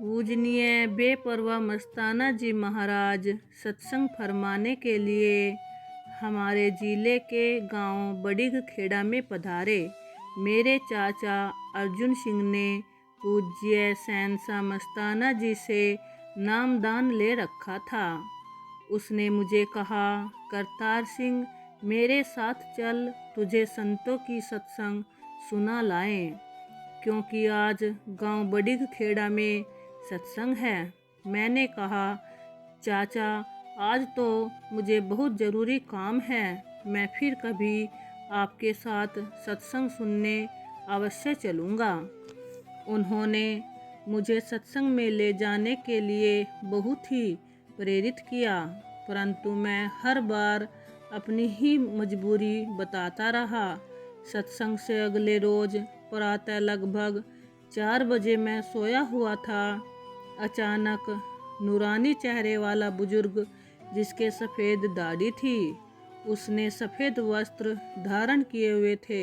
पूजनीय बेपरवाह मस्ताना जी महाराज सत्संग फरमाने के लिए हमारे ज़िले के गांव बड़िग खेड़ा में पधारे। मेरे चाचा अर्जुन सिंह ने पूज्य शहंशाह मस्ताना जी से नामदान ले रखा था। उसने मुझे कहा, करतार सिंह मेरे साथ चल, तुझे संतों की सत्संग सुना लाएं, क्योंकि आज गांव बड़िग खेड़ा में सत्संग है। मैंने कहा, चाचा आज तो मुझे बहुत ज़रूरी काम है, मैं फिर कभी आपके साथ सत्संग सुनने अवश्य चलूँगा। उन्होंने मुझे सत्संग में ले जाने के लिए बहुत ही प्रेरित किया, परंतु मैं हर बार अपनी ही मजबूरी बताता रहा। सत्संग से अगले रोज़ प्रातः लगभग 4 बजे मैं सोया हुआ था। अचानक नूरानी चेहरे वाला बुजुर्ग, जिसके सफ़ेद दाढ़ी थी, उसने सफ़ेद वस्त्र धारण किए हुए थे,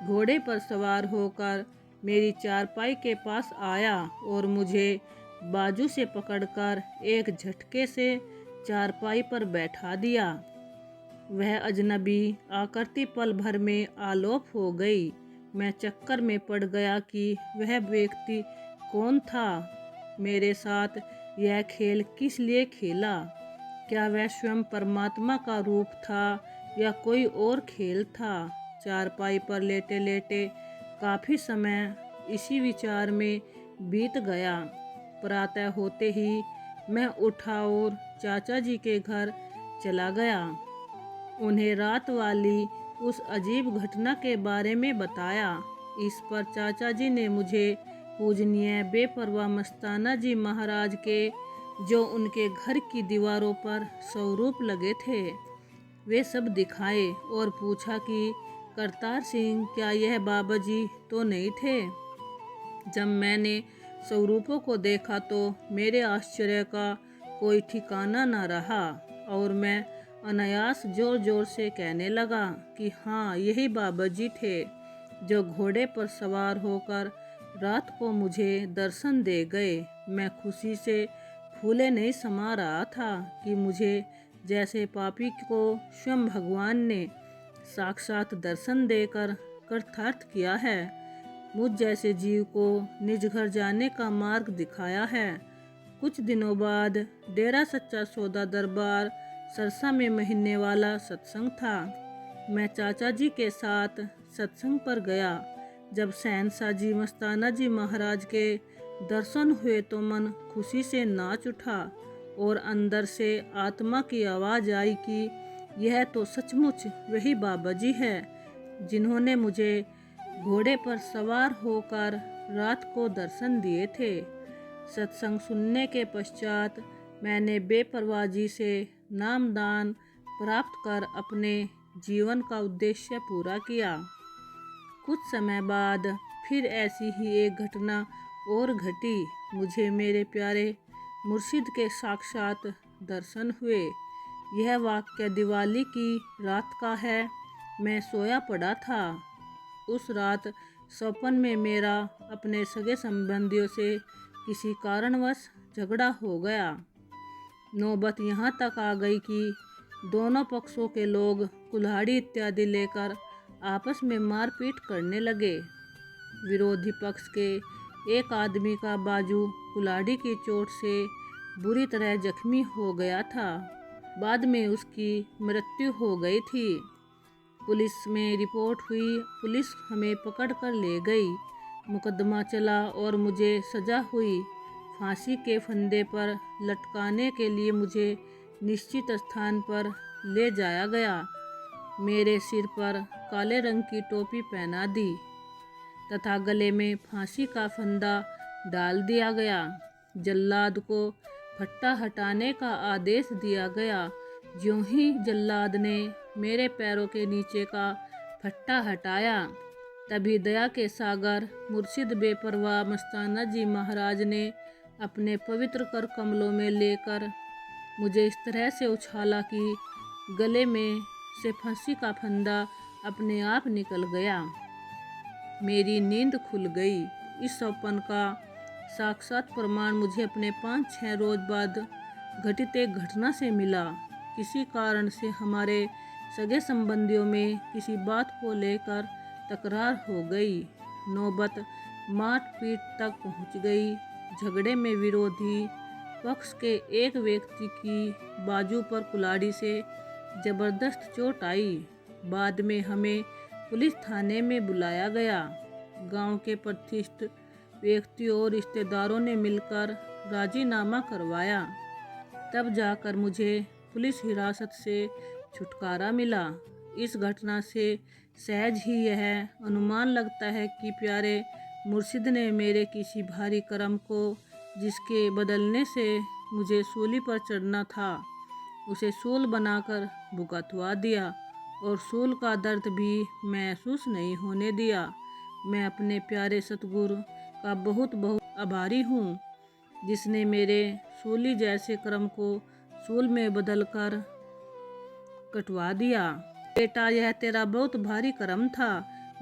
घोड़े पर सवार होकर मेरी चारपाई के पास आया और मुझे बाजू से पकड़कर एक झटके से चारपाई पर बैठा दिया। वह अजनबी आकृति पल भर में आलोप हो गई। मैं चक्कर में पड़ गया कि वह व्यक्ति कौन था, मेरे साथ यह खेल किस लिए खेला। क्या वह स्वयं परमात्मा का रूप था या कोई और खेल था। चारपाई पर लेटे लेटे काफ़ी समय इसी विचार में बीत गया। प्रातः होते ही मैं उठा और चाचा जी के घर चला गया। उन्हें रात वाली उस अजीब घटना के बारे में बताया। इस पर चाचा जी ने मुझे पूजनीय बेपरवाह मस्ताना जी महाराज के जो उनके घर की दीवारों पर स्वरूप लगे थे वे सब दिखाए और पूछा कि करतार सिंह, क्या यह बाबा जी तो नहीं थे। जब मैंने स्वरूपों को देखा तो मेरे आश्चर्य का कोई ठिकाना न रहा और मैं अनायास जोर जोर से कहने लगा कि हाँ, यही बाबा जी थे जो घोड़े पर सवार होकर रात को मुझे दर्शन दे गए। मैं खुशी से फूले नहीं समा रहा था कि मुझे जैसे पापी को स्वयं भगवान ने साक्षात दर्शन देकर कृतार्थ किया है, मुझ जैसे जीव को निज घर जाने का मार्ग दिखाया है। कुछ दिनों बाद डेरा सच्चा सौदा दरबार सरसा में महीने वाला सत्संग था। मैं चाचा जी के साथ सत्संग पर गया। जब शहंशाह जी मस्ताना जी महाराज के दर्शन हुए तो मन खुशी से नाच उठा और अंदर से आत्मा की आवाज़ आई कि यह तो सचमुच वही बाबा जी है जिन्होंने मुझे घोड़े पर सवार होकर रात को दर्शन दिए थे। सत्संग सुनने के पश्चात मैंने बेपरवाह जी से नामदान प्राप्त कर अपने जीवन का उद्देश्य पूरा किया। कुछ समय बाद फिर ऐसी ही एक घटना और घटी। मुझे मेरे प्यारे मुर्शिद के साक्षात दर्शन हुए। यह वाक़या दिवाली की रात का है। मैं सोया पड़ा था। उस रात सपन में मेरा अपने सगे संबंधियों से किसी कारणवश झगड़ा हो गया। नौबत यहाँ तक आ गई कि दोनों पक्षों के लोग कुल्हाड़ी इत्यादि लेकर आपस में मारपीट करने लगे। विरोधी पक्ष के एक आदमी का बाजू कुल्हाड़ी की चोट से बुरी तरह जख्मी हो गया था। बाद में उसकी मृत्यु हो गई थी। पुलिस में रिपोर्ट हुई। पुलिस हमें पकड़ कर ले गई। मुकदमा चला और मुझे सज़ा हुई। फांसी के फंदे पर लटकाने के लिए मुझे निश्चित स्थान पर ले जाया गया। मेरे सिर पर काले रंग की टोपी पहना दी तथा गले में फांसी का फंदा डाल दिया गया। जल्लाद को फट्टा हटाने का आदेश दिया गया। ज्यों ही जल्लाद ने मेरे पैरों के नीचे का फट्टा हटाया, तभी दया के सागर मुर्शिद बेपरवाह मस्ताना जी महाराज ने अपने पवित्र कर कमलों में लेकर मुझे इस तरह से उछाला कि गले में से फांसी का फंदा अपने आप निकल गया। मेरी नींद खुल गई। इस स्वप्न का साक्षात प्रमाण मुझे अपने 5-6 रोज बाद घटित एक घटना से मिला। किसी कारण से हमारे सगे संबंधियों में किसी बात को लेकर तकरार हो गई। नौबत मारपीट तक पहुंच गई। झगड़े में विरोधी पक्ष के एक व्यक्ति की बाजू पर कुल्हाड़ी से जबरदस्त चोट आई। बाद में हमें पुलिस थाने में बुलाया गया। गांव के प्रतिष्ठित व्यक्तियों और रिश्तेदारों ने मिलकर राजीनामा करवाया। तब जाकर मुझे पुलिस हिरासत से छुटकारा मिला। इस घटना से सहज ही यह अनुमान लगता है कि प्यारे मुर्शिद ने मेरे किसी भारी कर्म को, जिसके बदलने से मुझे सूली पर चढ़ना था, उसे सूल बनाकर भुगतवा दिया और सूल का दर्द भी महसूस नहीं होने दिया। मैं अपने प्यारे सतगुरु का बहुत बहुत आभारी हूँ, जिसने मेरे सूली जैसे कर्म को सूल में बदलकर कटवा दिया। बेटा, यह तेरा बहुत भारी कर्म था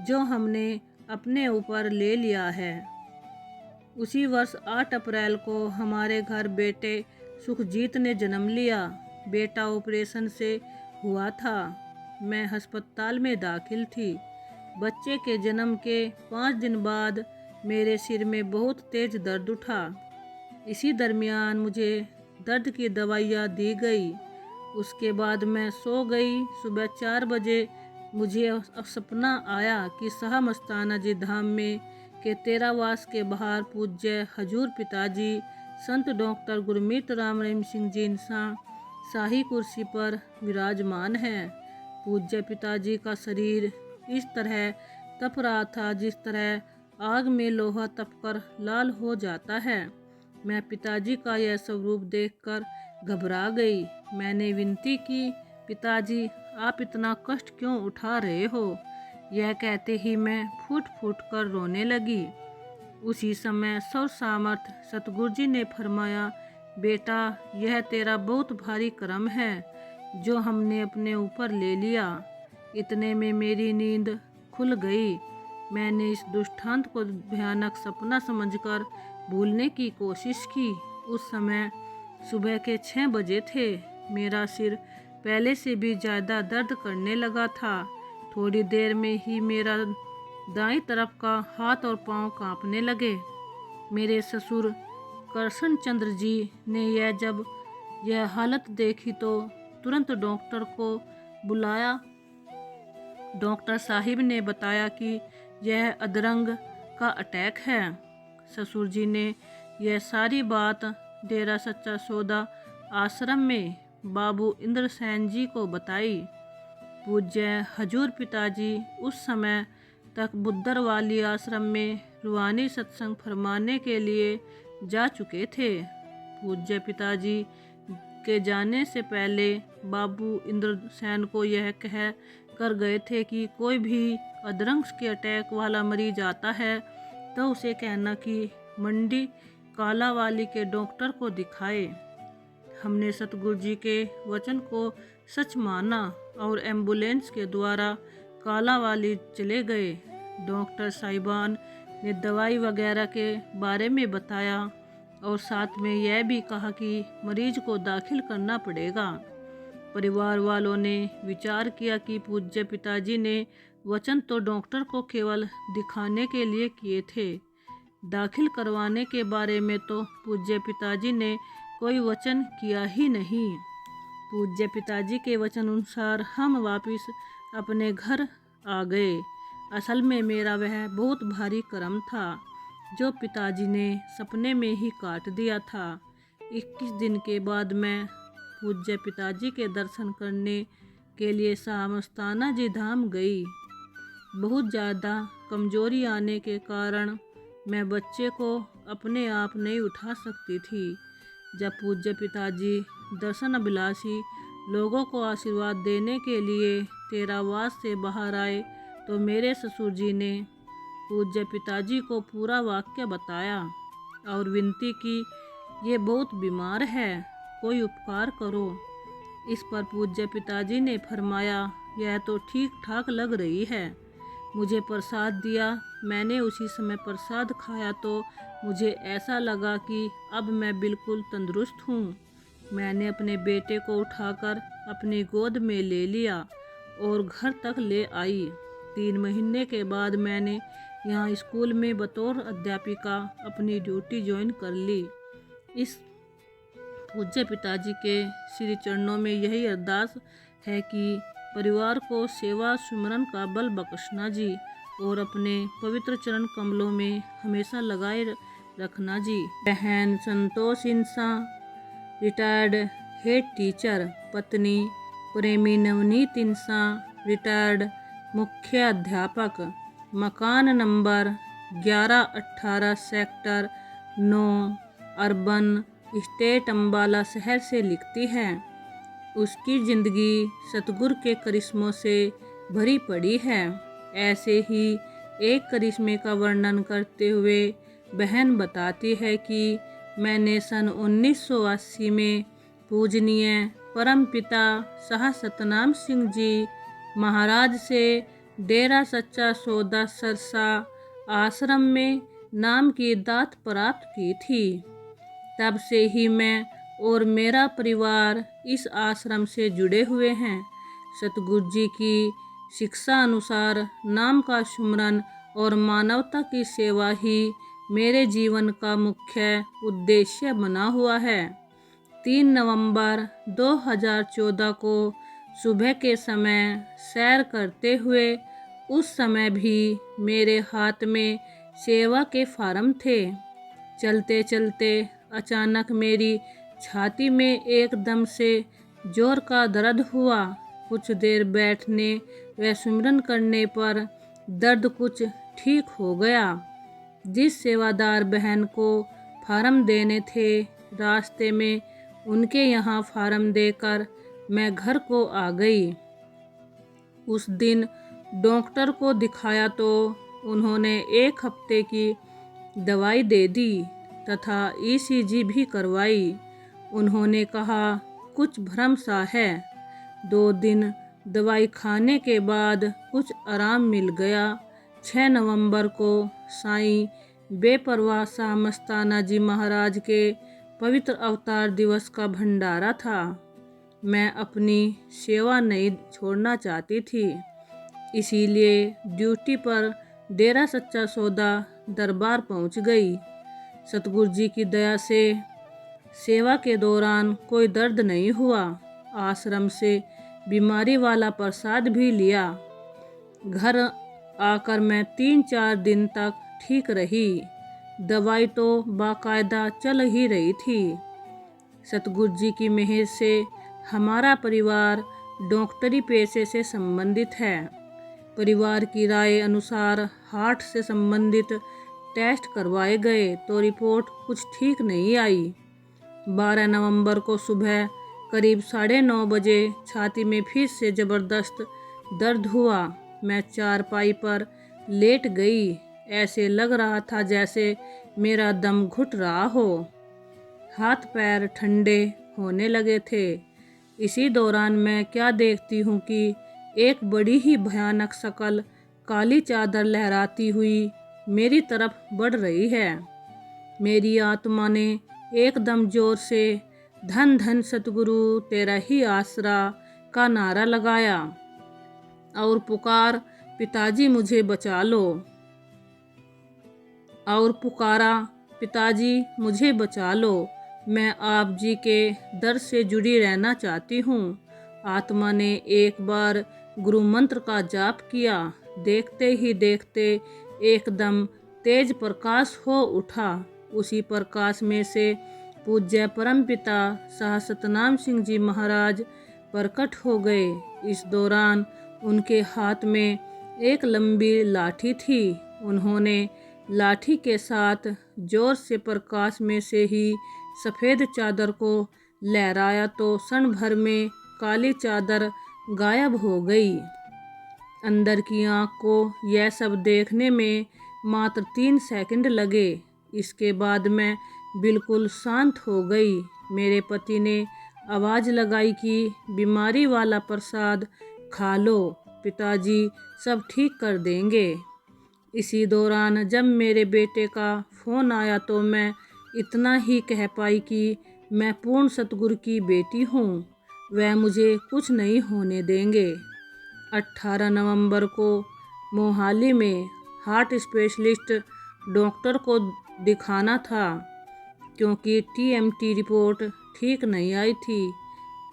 जो हमने अपने ऊपर ले लिया है। उसी वर्ष 8 अप्रैल को हमारे घर बेटे सुखजीत ने जन्म लिया। बेटा ऑपरेशन से हुआ था। मैं अस्पताल में दाखिल थी। बच्चे के जन्म के 5 दिन बाद मेरे सिर में बहुत तेज दर्द उठा। इसी दरमियान मुझे दर्द की दवाइयाँ दी गई। उसके बाद मैं सो गई। सुबह 4 बजे मुझे सपना आया कि शाह मस्ताना जी धाम में के तेरावास के बाहर पूज्य हजूर पिताजी संत डॉक्टर गुरमीत राम रहीम सिंह जी इंसान शाही कुर्सी पर विराजमान हैं। पूज्य पिताजी का शरीर इस तरह तप रहा था जिस तरह आग में लोहा तपकर लाल हो जाता है। मैं पिताजी का यह स्वरूप देखकर घबरा गई। मैंने विनती की, पिताजी आप इतना कष्ट क्यों उठा रहे हो? यह कहते ही मैं फूट फूट कर रोने लगी। उसी समय सर्व सामर्थ सतगुरु जी ने फरमाया, बेटा यह तेरा बहुत भारी कर्म है जो हमने अपने ऊपर ले लिया। इतने में मेरी नींद खुल गई। मैंने इस दुष्टांत को भयानक सपना समझकर भूलने की कोशिश की। उस समय सुबह के 6 बजे थे। मेरा सिर पहले से भी ज़्यादा दर्द करने लगा था। थोड़ी देर में ही मेरा दाईं तरफ का हाथ और पांव कांपने लगे। मेरे ससुर करशन चंद्र जी ने जब यह हालत देखी तो तुरंत डॉक्टर को बुलाया। डॉक्टर साहिब ने बताया कि यह अधरंग का अटैक है। ससुर जी ने यह सारी बात डेरा सच्चा सौदा आश्रम में बाबू इंद्रसेन जी को बताई। पूज्य हजूर पिताजी उस समय तक बुद्दरवाली आश्रम में रूहानी सत्संग फरमाने के लिए जा चुके थे। पूज्य पिताजी के जाने से पहले बाबू इंद्रसेन को यह कह कर गए थे कि कोई भी अधरंग के अटैक वाला मरीज आता है तो उसे कहना कि मंडी कालावाली के डॉक्टर को दिखाए। हमने सतगुरु जी के वचन को सच माना और एम्बुलेंस के द्वारा कालावाली चले गए। डॉक्टर साहिबान ने दवाई वगैरह के बारे में बताया और साथ में यह भी कहा कि मरीज को दाखिल करना पड़ेगा। परिवार वालों ने विचार किया कि पूज्य पिताजी ने वचन तो डॉक्टर को केवल दिखाने के लिए किए थे, दाखिल करवाने के बारे में तो पूज्य पिताजी ने कोई वचन किया ही नहीं। पूज्य पिताजी के वचन अनुसार हम वापस अपने घर आ गए। असल में मेरा वह बहुत भारी कर्म था जो पिताजी ने सपने में ही काट दिया था। 21 दिन के बाद मैं पूज्य पिताजी के दर्शन करने के लिए शाह मस्ताना जी धाम गई। बहुत ज़्यादा कमजोरी आने के कारण मैं बच्चे को अपने आप नहीं उठा सकती थी। जब पूज्य पिताजी दर्शन अभिलाषी लोगों को आशीर्वाद देने के लिए तेरावास से बाहर आए तो मेरे ससुर जी ने पूज्य पिताजी को पूरा वाक्य बताया और विनती की, ये बहुत बीमार है, कोई उपकार करो। इस पर पूज्य पिताजी ने फरमाया, यह तो ठीक ठाक लग रही है, मुझे प्रसाद दिया। मैंने उसी समय प्रसाद खाया तो मुझे ऐसा लगा कि अब मैं बिल्कुल तंदुरुस्त हूँ। मैंने अपने बेटे को उठाकर अपनी गोद में ले लिया और घर तक ले आई। 3 महीने के बाद मैंने यहाँ स्कूल में बतौर अध्यापिका अपनी ड्यूटी ज्वाइन कर ली। इस पूज्य पिताजी के श्री चरणों में यही अरदास है कि परिवार को सेवा सुमरन का बल बख्शना जी और अपने पवित्र चरण कमलों में हमेशा लगाए रखना जी। बहन संतोष इंसा, रिटायर्ड हेड टीचर। पत्नी प्रेमी नवनीत इंसा, रिटायर्ड मुख्य अध्यापक। मकान number 1118 sector 9 urban state Ambala शहर से लिखती है। उसकी ज़िंदगी सतगुरु के करिश्मों से भरी पड़ी है। ऐसे ही एक करिश्मे का वर्णन करते हुए बहन बताती है कि मैंने सन 1980 में पूजनीय परमपिता शाह सतनाम सिंह जी महाराज से डेरा सच्चा सौदा सरसा आश्रम में नाम की दात प्राप्त की थी। तब से ही मैं और मेरा परिवार इस आश्रम से जुड़े हुए हैं। सतगुरु जी की शिक्षा अनुसार नाम का सुमरन और मानवता की सेवा ही मेरे जीवन का मुख्य उद्देश्य बना हुआ है। 3 नवंबर 2014 को सुबह के समय सैर करते हुए, उस समय भी मेरे हाथ में सेवा के फार्म थे। चलते चलते अचानक मेरी छाती में एकदम से जोर का दर्द हुआ। कुछ देर बैठने व सुमिरन करने पर दर्द कुछ ठीक हो गया। जिस सेवादार बहन को फार्म देने थे, रास्ते में उनके यहाँ फार्म देकर मैं घर को आ गई। उस दिन डॉक्टर को दिखाया तो उन्होंने 1 हफ्ते की दवाई दे दी तथा ECG भी करवाई। उन्होंने कहा कुछ भ्रम सा है। 2 दिन दवाई खाने के बाद कुछ आराम मिल गया। 6 नवंबर को साईं बेपरवाह शाह मस्ताना जी महाराज के पवित्र अवतार दिवस का भंडारा था। मैं अपनी सेवा नहीं छोड़ना चाहती थी, इसीलिए ड्यूटी पर डेरा सच्चा सौदा दरबार पहुंच गई। सतगुरु जी की दया से सेवा के दौरान कोई दर्द नहीं हुआ। आश्रम से बीमारी वाला प्रसाद भी लिया। घर आकर मैं 3-4 दिन तक ठीक रही। दवाई तो बाकायदा चल ही रही थी। सतगुरु जी की मेहर से हमारा परिवार डॉक्टरी पेशे से संबंधित है। परिवार की राय अनुसार हार्ट से संबंधित टेस्ट करवाए गए तो रिपोर्ट कुछ ठीक नहीं आई। 12 नवंबर को सुबह करीब 9:30 बजे छाती में फिर से ज़बरदस्त दर्द हुआ। मैं चारपाई पर लेट गई। ऐसे लग रहा था जैसे मेरा दम घुट रहा हो। हाथ पैर ठंडे होने लगे थे। इसी दौरान मैं क्या देखती हूँ कि एक बड़ी ही भयानक शकल काली चादर लहराती हुई मेरी तरफ बढ़ रही है। मेरी आत्मा ने एकदम जोर से धन धन सतगुरु तेरा ही आसरा का नारा लगाया और पुकार पिताजी मुझे बचा लो। और पुकारा पिताजी मुझे बचा लो। मैं आप जी के दर से जुड़ी रहना चाहती हूँ। आत्मा ने एक बार गुरु मंत्र का जाप किया। देखते ही देखते एकदम तेज प्रकाश हो उठा। उसी प्रकाश में से पूज्य परमपिता शाह सतनाम सिंह जी महाराज प्रकट हो गए। इस दौरान उनके हाथ में एक लंबी लाठी थी। उन्होंने लाठी के साथ जोर से प्रकाश में से ही सफ़ेद चादर को लहराया तो क्षण भर में काली चादर गायब हो गई। अंदर की आँख को यह सब देखने में मात्र 3 सेकंड लगे। इसके बाद मैं बिल्कुल शांत हो गई। मेरे पति ने आवाज़ लगाई कि बीमारी वाला प्रसाद खा लो। पिताजी सब ठीक कर देंगे। इसी दौरान जब मेरे बेटे का फ़ोन आया तो मैं इतना ही कह पाई कि मैं पूर्ण सतगुरु की बेटी हूँ, वह मुझे कुछ नहीं होने देंगे। 18 नवंबर को मोहाली में हार्ट स्पेशलिस्ट डॉक्टर को दिखाना था, क्योंकि टीएमटी रिपोर्ट ठीक नहीं आई थी।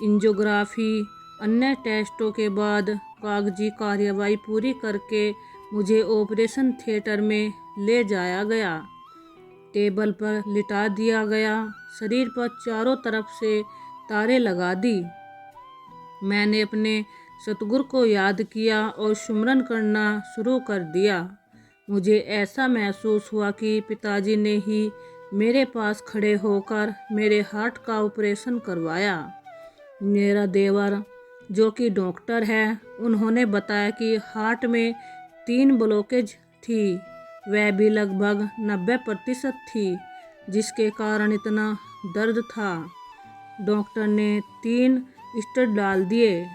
एंजियोग्राफी अन्य टेस्टों के बाद कागजी कार्रवाई पूरी करके मुझे ऑपरेशन थिएटर में ले जाया गया। टेबल पर लिटा दिया गया, शरीर पर चारों तरफ से तारे लगा दी। मैंने अपने सतगुरु को याद किया और सुमिरन करना शुरू कर दिया। मुझे ऐसा महसूस हुआ कि पिताजी ने ही मेरे पास खड़े होकर मेरे हार्ट का ऑपरेशन करवाया। मेरा देवर जो कि डॉक्टर है, उन्होंने बताया कि हार्ट में 3 ब्लॉकेज थी, वह भी लगभग 90% थी, जिसके कारण इतना दर्द था। डॉक्टर ने 3 स्टेंट डाल दिए।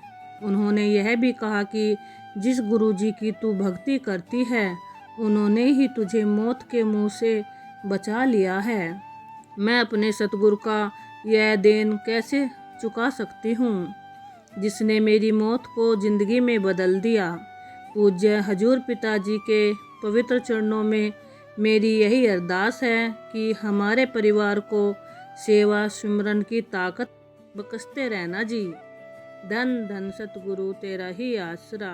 उन्होंने यह भी कहा कि जिस गुरुजी की तू भक्ति करती है, उन्होंने ही तुझे मौत के मुंह से बचा लिया है। मैं अपने सतगुरु का यह देन कैसे चुका सकती हूँ, जिसने मेरी मौत को ज़िंदगी में बदल दिया। पूज्य हजूर पिताजी के पवित्र चरणों में मेरी यही अरदास है कि हमारे परिवार को सेवा सिमरन की ताकत बख्शते रहना जी। धन धन सतगुरु तेरा ही आसरा।